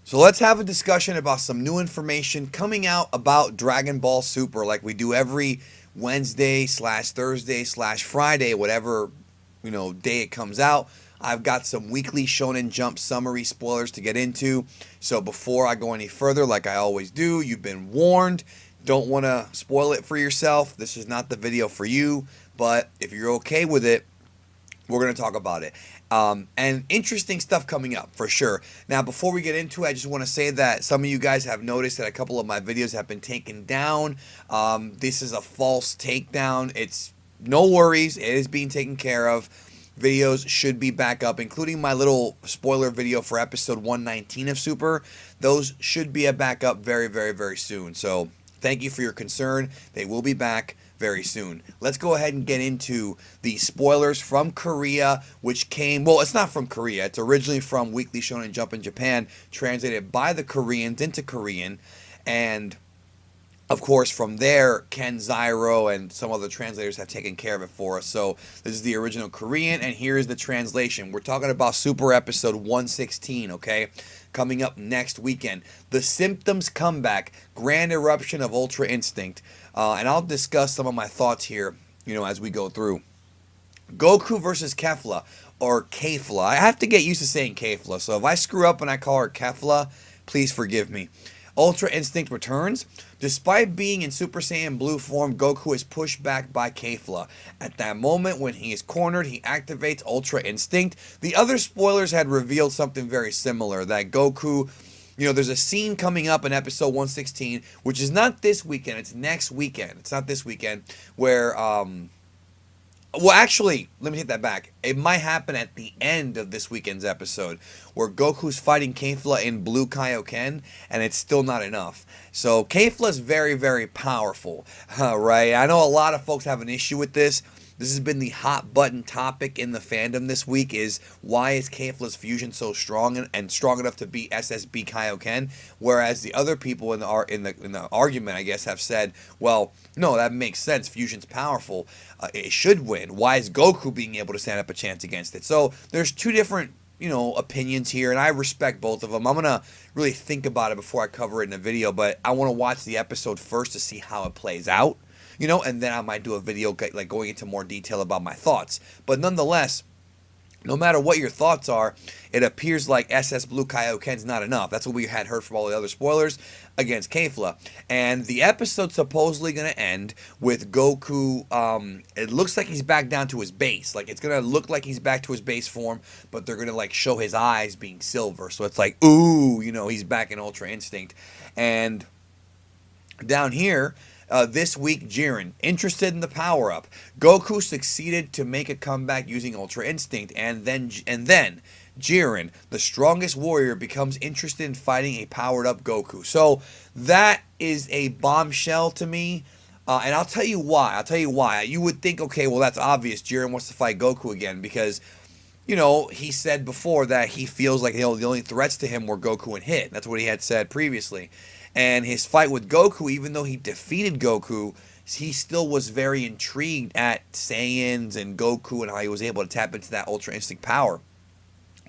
So let's have a discussion about some new information coming out about Dragon Ball Super, like we do every Wednesday slash Thursday slash Friday, whatever day it comes out. I've got some weekly Shonen Jump summary spoilers to get into. So before I go any further, like I always do, you've been warned. Don't want to spoil it for yourself. This is not the video for you. But if you're okay with it, we're going to talk about it. And interesting stuff coming up, for sure. Now, before we get into it, I just want to say that some of you guys have noticed that a couple of my videos have been taken down. This is a false takedown. It's no worries. It is being taken care of. Videos should be back up, including my little spoiler video for episode 119 of Super. Those should be back up very, very, very soon. So thank you for your concern. They will be back very soon. Let's go ahead and get into the spoilers from Korea, which came, well, it's not from Korea. It's originally from Weekly Shonen Jump in Japan, translated by the Koreans into Korean. And of course, from there, Ken Zyro and some other translators have taken care of it for us. So this is the original Korean, and here's the translation. We're talking about Super Episode 116, okay? Coming up next weekend. The Symptoms Comeback, Grand Eruption of Ultra Instinct. And I'll discuss some of my thoughts here, as we go through. Goku versus Kefla, or Kefla. I have to get used to saying Kefla, so if I screw up and I call her Kefla, please forgive me. Ultra Instinct returns. Despite being in Super Saiyan Blue form, Goku is pushed back by Kefla. At that moment, when he is cornered, he activates Ultra Instinct. The other spoilers had revealed something very similar, that Goku, there's a scene coming up in episode 116, which is not this weekend, it's next weekend. It's not this weekend, where, well, actually, let me take that back. It might happen at the end of this weekend's episode, where Goku's fighting Kefla in Blue Kaioken, and it's still not enough. So Kefla's very, very powerful, right? I know a lot of folks have an issue with this. This has been the hot button topic in the fandom this week, is why is Kefla's fusion so strong and strong enough to beat SSB Kaioken, whereas the other people in the argument, I guess, have said, well, no, that makes sense. Fusion's powerful. It should win. Why is Goku being able to stand up a chance against it? So there's two different opinions here, and I respect both of them. I'm gonna really think about it before I cover it in a video, but I want to watch the episode first to see how it plays out. And then I might do a video like going into more detail about my thoughts. But nonetheless, no matter what your thoughts are, it appears like SS Blue Kaioken's not enough. That's what we had heard from all the other spoilers against Kefla. And the episode's supposedly going to end with Goku, it looks like he's back down to his base. Like, it's going to look like he's back to his base form, but they're going to, like, show his eyes being silver. So it's like, ooh, he's back in Ultra Instinct. And down here, this week, Jiren, interested in the power-up. Goku succeeded to make a comeback using Ultra Instinct, and then Jiren, the strongest warrior, becomes interested in fighting a powered-up Goku. So that is a bombshell to me, and I'll tell you why. You would think, okay, well, that's obvious. Jiren wants to fight Goku again because, he said before that he feels like the only threats to him were Goku and Hit. That's what he had said previously. And his fight with Goku, even though he defeated Goku, he still was very intrigued at Saiyans and Goku and how he was able to tap into that Ultra Instinct power.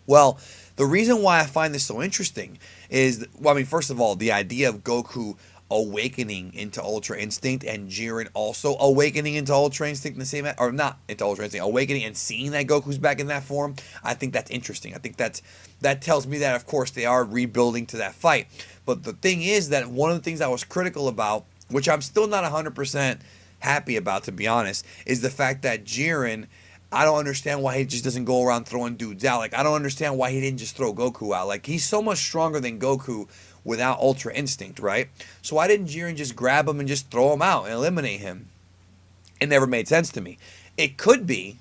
Well, the reason why I find this so interesting is, first of all, the idea of Goku awakening into Ultra Instinct and Jiren also awakening into Ultra Instinct in the same, or not into Ultra Instinct, awakening and seeing that Goku's back in that form. I think that's interesting. I think that tells me that, of course, they are rebuilding to that fight. But the thing is that one of the things I was critical about, which I'm still not 100% happy about, to be honest, is the fact that Jiren, I don't understand why he just doesn't go around throwing dudes out. Like, I don't understand why he didn't just throw Goku out. Like, he's so much stronger than Goku without Ultra Instinct, right? So why didn't Jiren just grab him and just throw him out and eliminate him? It never made sense to me. It could be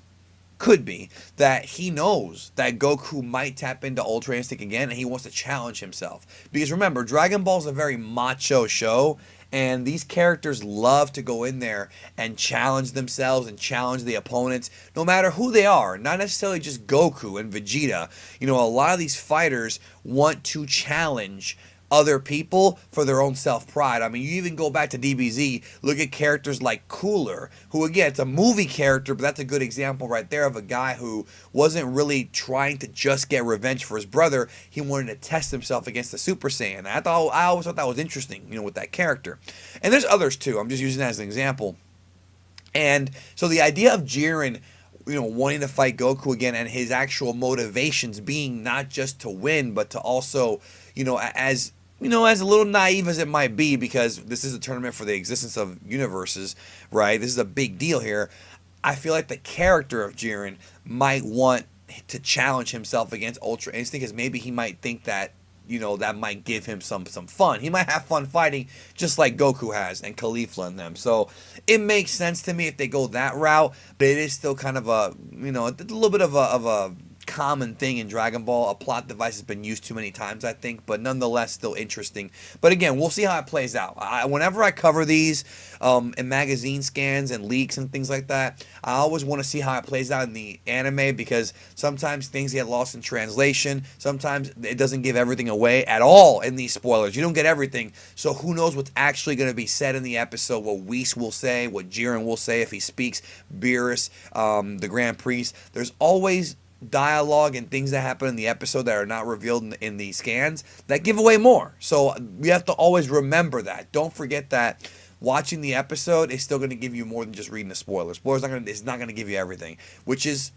that he knows that Goku might tap into Ultra Instinct again and he wants to challenge himself. Because remember, Dragon Ball is a very macho show, and these characters love to go in there and challenge themselves and challenge the opponents, no matter who they are. Not necessarily just Goku and Vegeta. A lot of these fighters want to challenge other people for their own self-pride. I mean, you even go back to DBZ, look at characters like Cooler, who again, it's a movie character, but that's a good example right there of a guy who wasn't really trying to just get revenge for his brother. He wanted to test himself against the Super Saiyan. I always thought that was interesting, with that character. And there's others too. I'm just using that as an example. And so the idea of Jiren, wanting to fight Goku again, and his actual motivations being not just to win, but to also, as as a little naive as it might be, because this is a tournament for the existence of universes, right? This is a big deal here. I feel like the character of Jiren might want to challenge himself against Ultra Instinct, because maybe he might think that, that might give him some fun. He might have fun fighting, just like Goku has and Kefla and them. So it makes sense to me if they go that route, but it is still kind of a little bit of a common thing in Dragon Ball. A plot device has been used too many times, I think, but nonetheless still interesting. But again, we'll see how it plays out. Whenever I cover these in magazine scans and leaks and things like that, I always want to see how it plays out in the anime, because sometimes things get lost in translation. Sometimes it doesn't give everything away at all in these spoilers. You don't get everything, so who knows what's actually going to be said in the episode, what Whis will say, what Jiren will say if he speaks, Beerus, the Grand Priest. There's always dialogue and things that happen in the episode that are not revealed in the scans that give away more. So we have to always remember that. Don't forget that watching the episode is still going to give you more than just reading the spoilers. Spoilers is not going to give you everything, which is,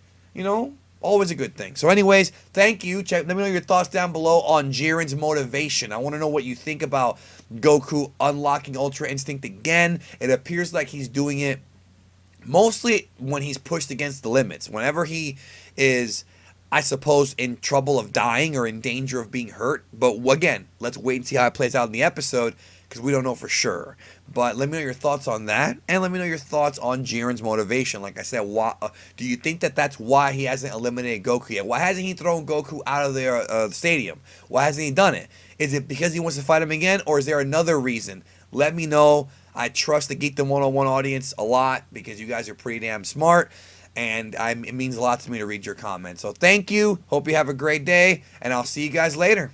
always a good thing. So anyways, thank you. Let me know your thoughts down below on Jiren's motivation. I want to know what you think about Goku unlocking Ultra Instinct again. It appears like he's doing it mostly when he's pushed against the limits. Whenever he is, I suppose, in trouble of dying or in danger of being hurt. But again, let's wait and see how it plays out in the episode, because we don't know for sure. But let me know your thoughts on that, and let me know your thoughts on Jiren's motivation. Like I said, do you think that that's why he hasn't eliminated Goku yet? Why hasn't he thrown Goku out of the stadium? Why hasn't he done it? Is it because he wants to fight him again, or is there another reason? Let me know. I trust the Geekdom 101 audience a lot, because you guys are pretty damn smart, and it means a lot to me to read your comments. So thank you. Hope you have a great day, and I'll see you guys later.